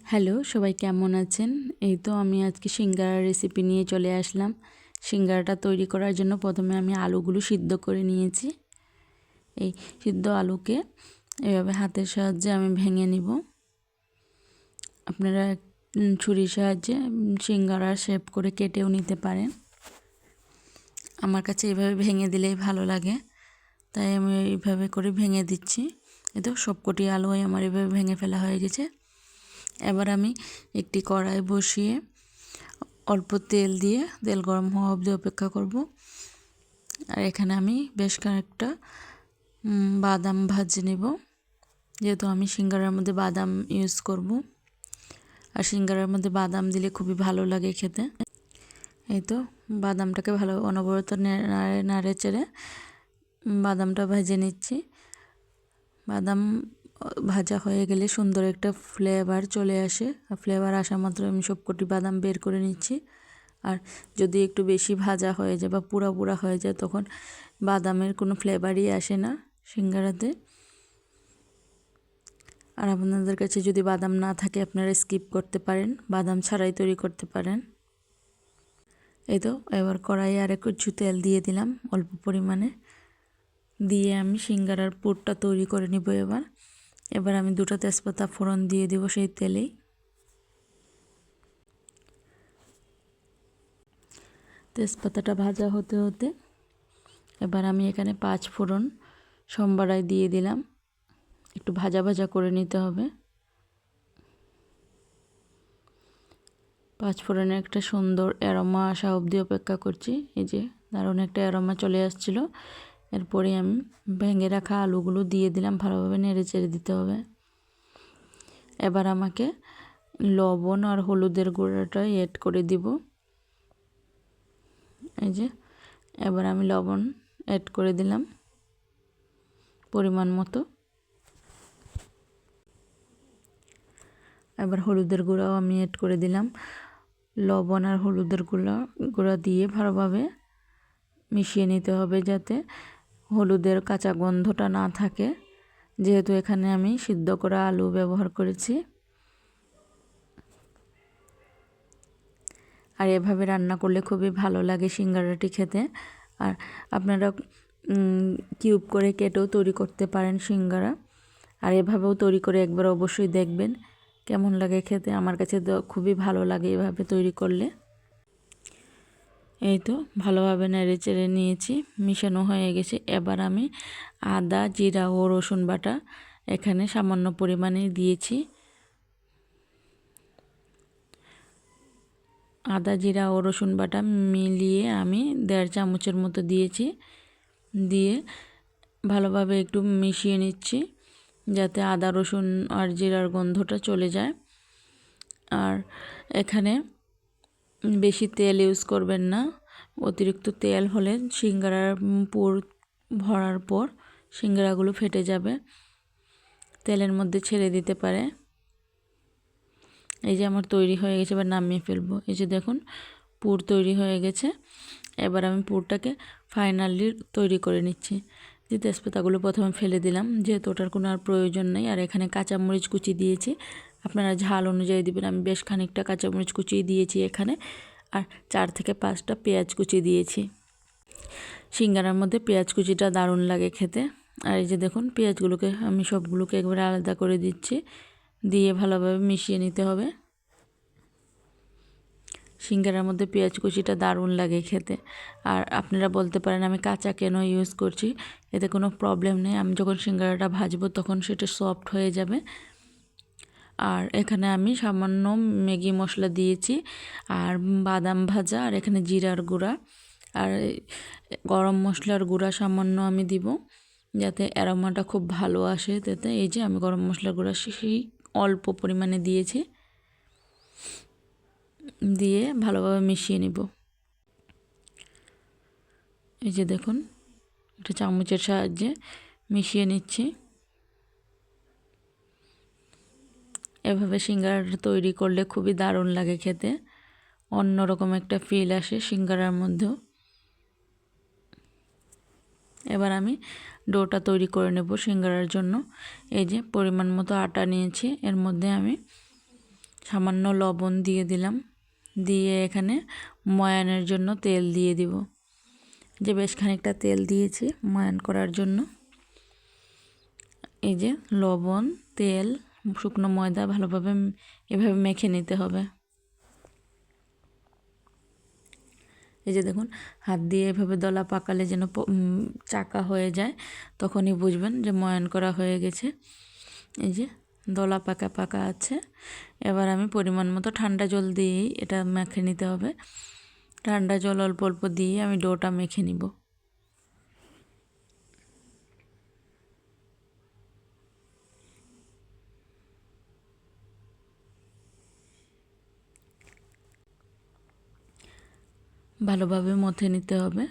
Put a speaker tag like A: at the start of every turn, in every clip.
A: Hello, সবাই কেমন আছেন? এই তো আমি আজকে সিঙ্গারার রেসিপি নিয়ে চলে আসলাম। সিঙ্গারাটা তৈরি করার জন্য প্রথমে আমি আলুগুলো সিদ্ধ করে নিয়েছি। এই সিদ্ধ আলুকে এভাবে হাতের সাহায্যে আমি ভেঙে নিব। আপনারা ছুরির সাহায্যে সিঙ্গারার শেপ করে কেটেও নিতে পারেন। আমার কাছে এভাবে ভেঙে দিলেই ভালো লাগে, তাই আমি এইভাবে করে ভেঙে দিচ্ছি। এই তো সবকটি আলুই আমার এভাবে ভেঙে ফেলা হয়ে গেছে। এবার আমি একটি কড়াই বসিয়ে অল্প তেল দিয়ে তেল গরম হওয়া অবধি অপেক্ষা করব। আর এখানে আমি বেশ কয়েকটা বাদাম ভাজে নেব, যেহেতু আমি সিঙ্গারার মধ্যে বাদাম ইউজ করব। আর সিঙ্গারার মধ্যে বাদাম দিলে খুবই ভালো লাগে খেতে। এই তো বাদামটাকে ভালো অনবরত নাড়ে নাড়ে চেড়ে বাদামটা ভেজে নিচ্ছি। বাদাম ভাজা হয়ে গেলে সুন্দর একটা ফ্লেভার চলে আসে। আর ফ্লেভার আসা মাত্র আমি সবকটি বাদাম বের করে নিচ্ছি। আর যদি একটু বেশি ভাজা হয়ে যায় বা পুরা পুরা হয়ে যায়, তখন বাদামের কোনো ফ্লেভারই আসে না সিঙ্গারাতে। আর আপনাদের কাছে যদি বাদাম না থাকে, আপনারা স্কিপ করতে পারেন, বাদাম ছাড়াই তৈরি করতে পারেন। এই তো এবার কড়াইয়ে আর একটু তেল দিয়ে দিলাম অল্প পরিমাণে, দিয়ে আমি সিঙ্গারার পুরটা তৈরি করে নিব। এবার আমি দুটো তেজপাতা ফোড়ন দিয়ে দিব সেই তেলেই। তেজপাতাটা ভাজা হতে হতে এবার আমি এখানে 5 ফোড়ন সম্বারায় দিয়ে দিলাম। একটু ভাজা ভাজা করে নিতে হবে। 5 ফোড়নে একটা সুন্দর অ্যারোমা আসা অবধি অপেক্ষা করছি। এই যে দারুণ একটা অ্যারোমা চলে আসছিল। এরপরে আমি ভেঙে রাখা আলুগুলো দিয়ে দিলাম, ভালোভাবে নেড়ে চেড়ে দিতে হবে। এবার আমাকে লবণ আর হলুদের গুঁড়াটা অ্যাড করে দিব। এই যে এবার আমি লবণ অ্যাড করে দিলাম পরিমাণ মতো। এবার হলুদের গুঁড়াও আমি অ্যাড করে দিলাম। লবণ আর হলুদের গুঁড়া দিয়ে ভালোভাবে মিশিয়ে নিতে হবে, যাতে হলুদের কাঁচা গন্ধটা না থাকে, যেহেতু এখানে আমি সিদ্ধ করা আলু ব্যবহার করেছি। আর এভাবে রান্না করলে খুবই ভালো লাগে সিঙ্গারাটি খেতে। আর আপনারা কিউব করে কেটেও তৈরি করতে পারেন সিঙ্গারা। আর এভাবেও তৈরি করে একবার অবশ্যই দেখবেন কেমন লাগে খেতে। আমার কাছে তো খুবই ভালো লাগে এভাবে তৈরি করলে। এই তো ভালোভাবে নেড়ে চেড়ে নিয়েছি, মিশানো হয়ে গেছে। এবার আমি আদা, জিরা ও রসুন বাটা এখানে সামান্য পরিমাণে দিয়েছি। আদা, জিরা ও রসুন বাটা মিলিয়ে আমি 1.5 চামচের মতো দিয়েছি। দিয়ে ভালোভাবে একটু মিশিয়ে নিচ্ছি, যাতে আদা, রসুন আর জিরার গন্ধটা চলে যায়। আর এখানে বেশি তেল ইউজ করবেন না। অতিরিক্ত তেল হলে সিঙ্গারার পুর ভরার পর সিঙ্গারাগুলো ফেটে যাবে, তেলের মধ্যে ছেড়ে দিতে পারে। এই যে আমার তৈরি হয়ে গেছে, এবার নামিয়ে ফেলবো। এই যে দেখুন পুর তৈরি হয়ে গেছে। এবার আমি পুরটাকে ফাইনালি তৈরি করে নিচ্ছি। যে তেজপাতাগুলো প্রথমে ফেলে দিলাম, যেহেতু ওটার কোনো আর প্রয়োজন নেই। আর এখানে কাঁচামরিচ কুচি দিয়েছি, আপনারা ঝাল অনুযায়ী দিবেন। আমি বেশ খানিকটা কাঁচামরিচ কুচি দিয়েছি এখানে। আর 4 থেকে 5টা পেঁয়াজ কুচি দিয়েছি। সিঙ্গারার মধ্যে পেঁয়াজ কুচিটা দারুণ লাগে খেতে। আর এই যে দেখুন পেঁয়াজগুলোকে আমি সবগুলোকে একবারে আলাদা করে দিচ্ছি, দিয়ে ভালোভাবে মিশিয়ে নিতে হবে। সিঙ্গারার মধ্যে পেঁয়াজ কুচিটা দারুণ লাগে খেতে। আর আপনারা বলতে পারেন আমি কাঁচা কেন ইউজ করছি, এতে কোনো প্রবলেম নেই। আমি যখন সিঙ্গারাটা ভাজবো তখন সেটা সফট হয়ে যাবে। আর এখানে আমি সামান্য ম্যাগি মশলা দিয়েছি, আর বাদাম ভাজা, আর এখানে জিরার গুঁড়া আর গরম মশলার গুঁড়া সামান্য আমি দিব, যাতে অ্যারোমাটা খুব ভালো আসে তাতে। এই যে আমি গরম মশলার গুঁড়া সেই অল্প পরিমাণে দিয়েছি, দিয়ে ভালোভাবে মিশিয়ে নিব। এই যে দেখুন একটা চামচের সাহায্যে মিশিয়ে নিচ্ছি। এভাবে সিঙ্গারাটা তৈরি করলে খুবই দারুণ লাগে খেতে, অন্যরকম একটা ফিল আসে সিঙ্গারার মধ্যেও। এবার আমি ডোটা তৈরি করে নেব সিঙ্গারার জন্য। এই যে পরিমাণ মতো আটা নিয়েছি, এর মধ্যে আমি সামান্য লবণ দিয়ে দিলাম, দিয়ে এখানে ময়ানের জন্য তেল দিয়ে দিব। যে বেশ খানিকটা তেল দিয়েছি ময়ান করার জন্য। এই যে লবণ, তেল, শুকনো ময়দা ভালোভাবে এভাবে মেখে নিতে হবে। এই যে দেখুন, হাত দিয়ে এভাবে দলা পাকালে যেন চাকা হয়ে যায়, তখনই বুঝবেন যে ময়ান করা হয়ে গেছে। এই যে দলা পাকা পাকা আছে। এবার আমি পরিমাণ মতো ঠান্ডা জল দিয়েই এটা মেখে নিতে হবে। ঠান্ডা জল অল্প অল্প দিয়ে আমি ডোটা মেখে নিব। ভালোভাবে মথে নিতে হবে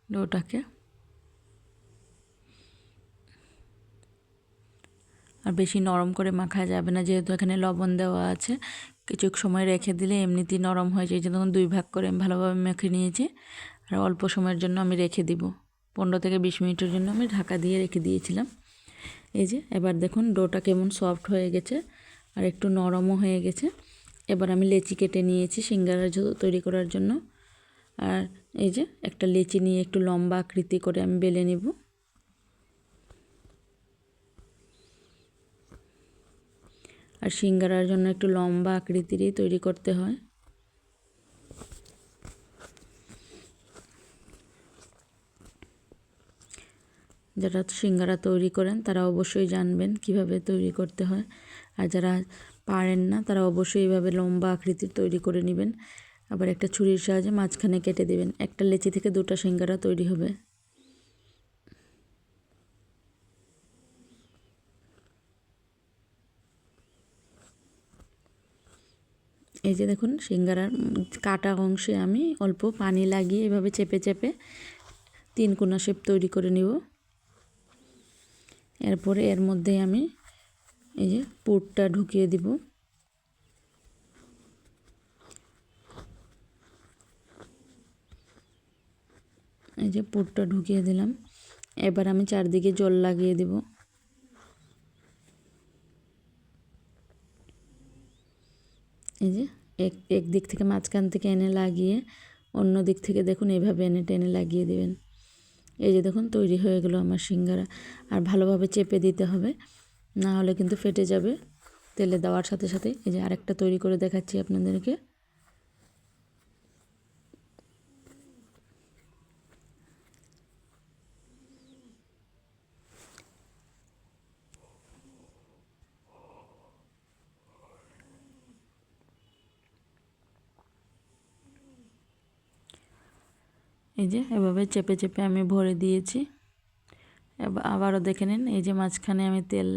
A: ডোটাকে। আর বেশি নরম করে মাখা যাবে না, যেহেতু এখানে লবণ দেওয়া আছে। কিছু সময় রেখে দিলে এমনিতেই নরম হয়ে যায়। তখন 2 ভাগ করে আমি ভালোভাবে মেখে নিয়েছি। আর অল্প সময়ের জন্য আমি রেখে দিব, 15 থেকে 20 মিনিটের জন্য আমি ঢাকা দিয়ে রেখে দিয়েছিলাম। এই যে এবার দেখুন ডোটা কেমন সফট হয়ে গেছে আর একটু নরমও হয়ে গেছে। এবার আমি লেচি কেটে নিয়েছি সিঙ্গারা তৈরি করার জন্য। আর এই যে একটা লেচি নিয়ে একটু লম্বা আকৃতি করে আমি বেলে নেব। আর সিঙ্গারার জন্য একটু লম্বা আকৃতিরই তৈরি করতে হয়। যারা সিঙ্গারা তৈরি করেন তারা অবশ্যই জানবেন কিভাবে তৈরি করতে হয়। আর যারা পারেন না তারা অবশ্যই এইভাবে লম্বা আকৃতির তৈরি করে নেবেন। আবার একটা ছুরির সাহায্যে মাঝখানে কেটে দেবেন। একটা লেচি থেকে 2টা সিঙ্গারা তৈরি হবে। এই যে দেখুন, সিঙ্গারার কাটা অংশে আমি অল্প পানি লাগিয়ে এভাবে চেপে চেপে 3 কোনা শেপ তৈরি করে নিব। এরপরে এর মধ্যে আমি এই যে পুরটা ঢুকিয়ে দিব। এই যে পুরটা ঢুকিয়ে দিলাম। এবার আমি চারদিকে জল লাগিয়ে দিব। এই যে এক দিক থেকে মাঝখান থেকে এনে লাগিয়ে অন্য দিক থেকে দেখুন এভাবে এনে টেনে লাগিয়ে দিবেন। এই যে দেখুন তৈরি হয়ে গেল আমার সিঙ্গারা। আর ভালোভাবে চেপে দিতে হবে, না হলে কিন্তু ফেটে যাবে তেলে দেওয়ার সাথে সাথে। এই যে আরেকটা তৈরি করে দেখাচ্ছি আপনাদেরকে। এই যে এভাবে চেপে চেপে আমি ভরে দিয়েছি। আবারও দেখে নিন, এই যে মাঝখানে আমি তেল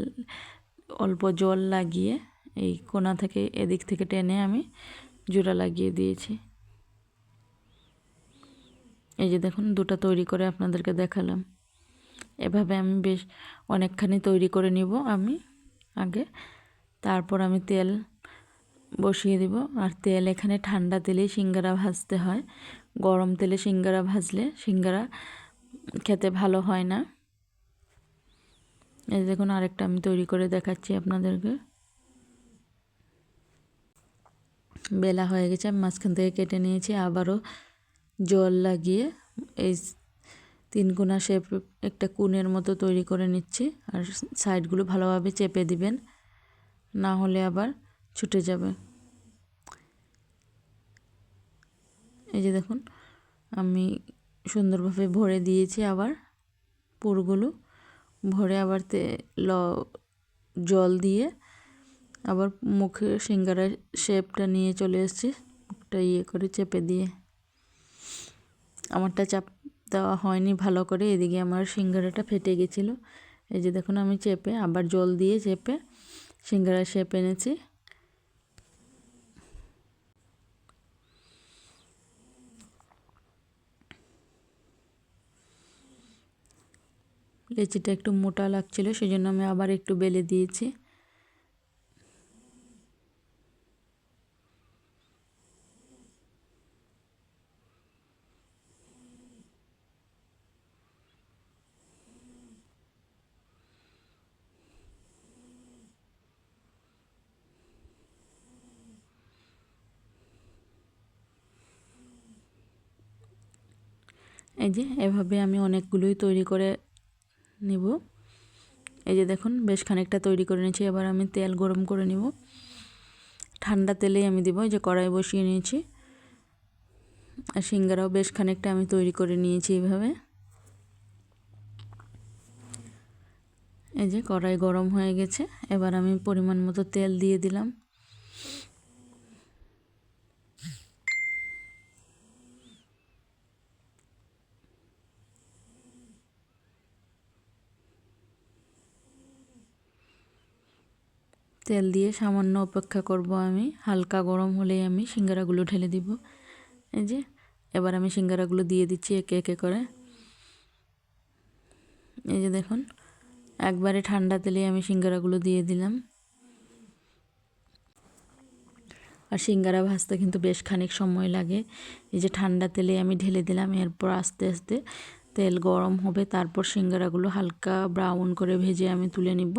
A: অল্প জল লাগিয়ে এই কোণা থেকে এদিক থেকে টেনে আমি জোড়া লাগিয়ে দিয়েছি। এই যে দেখুন 2টা তৈরি করে আপনাদেরকে দেখালাম। এভাবে আমি বেশ অনেকখানি তৈরি করে নিব আমি আগে। তারপর আমি তেল বসিয়ে দিব। আর তেল এখানে ঠান্ডা তেলেই সিঙ্গারা ভাজতে হয়। গরম তেলে সিঙ্গারা ভাজলে সিঙ্গারা খেতে ভালো হয় না। এই দেখুন আরেকটা আমি তৈরি করে দেখাচ্ছি আপনাদেরকে। বেলা হয়ে গেছে, আমি মাঝখান থেকে কেটে নিয়েছি। আবারও জল লাগিয়ে এই 3 কোনা শেপ একটা কোণের মতো তৈরি করে নিচ্ছি। আর সাইডগুলো ভালোভাবে চেপে দিবেন, না হলে আবার ছুটে যাবে। এই যে দেখুন আমি সুন্দরভাবে ভরে দিয়েছি। আবার পুরগুলো ভরে আবার জল দিয়ে আবার মুখে সিঙ্গারার শেপটা নিয়ে চলে এসেছি। মুখটা করে চেপে দিয়ে, আমারটা চাপ দেওয়া হয়নি ভালো করে, এদিকে আমার সিঙ্গারাটা ফেটে গেছিলো। এই যে দেখুন আমি চেপে আবার জল দিয়ে চেপে সিঙ্গারার শেপ এনেছি। লেচিটা একটু মোটা লাগছিল, সেই জন্য আমি আবার একটু বেলে দিয়েছি। এই যে এভাবে আমি অনেকগুলোই তৈরি করে নিব। এই যে দেখুন বেশ খানিকটা তৈরি করে নিয়েছি। এবার আমি তেল গরম করে নিব। ঠান্ডা তেলেই আমি দিব। এই যে কড়াই বসিয়ে নিয়েছি। আর সিঙ্গারাও বেশ খানিকটা আমি তৈরি করে নিয়েছি এইভাবে। এই যে কড়াই গরম হয়ে গেছে। এবার আমি পরিমাণ মতো তেল দিয়ে দিলাম। তেল দিয়ে সামান্য অপেক্ষা করব আমি। হালকা গরম হলেই আমি সিঙ্গারাগুলো ঢেলে দিব। এই যে এবার আমি সিঙ্গারাগুলো দিয়ে দিচ্ছি একে একে করে। এই যে দেখুন একবারে ঠান্ডা তেলেই আমি সিঙ্গারাগুলো দিয়ে দিলাম। আর সিঙ্গারা ভাজতে কিন্তু বেশ খানিক সময় লাগে। এই যে ঠান্ডা তেলে আমি ঢেলে দিলাম। এরপর আস্তে আস্তে তেল গরম হবে, তারপর সিঙ্গারাগুলো হালকা ব্রাউন করে ভেজে আমি তুলে নিব।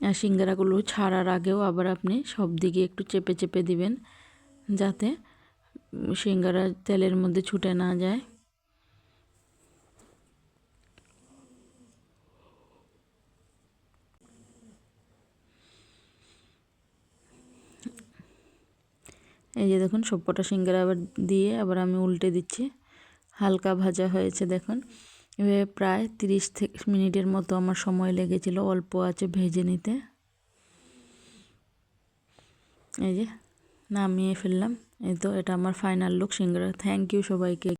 A: আর সিঙ্গারাগুলো ছাড়ার আগেও আবার আপনি সব দিকে একটু চেপে চেপে দিবেন, যাতে সিঙ্গারা তেলের মধ্যে ছুটে না যায়। এই যে দেখুন সবকটা সিঙ্গারা আবার দিয়ে আবার আমি উল্টে দিচ্ছি। হালকা ভাজা হয়েছে দেখুন। এভাবে প্রায় 30 মিনিটের মতো আমার সময় লেগেছিল অল্প আঁচে ভেজে নিতে। এই যে নামিয়ে ফেললাম। এই তো এটা আমার final look singara. Thank you সবাইকে।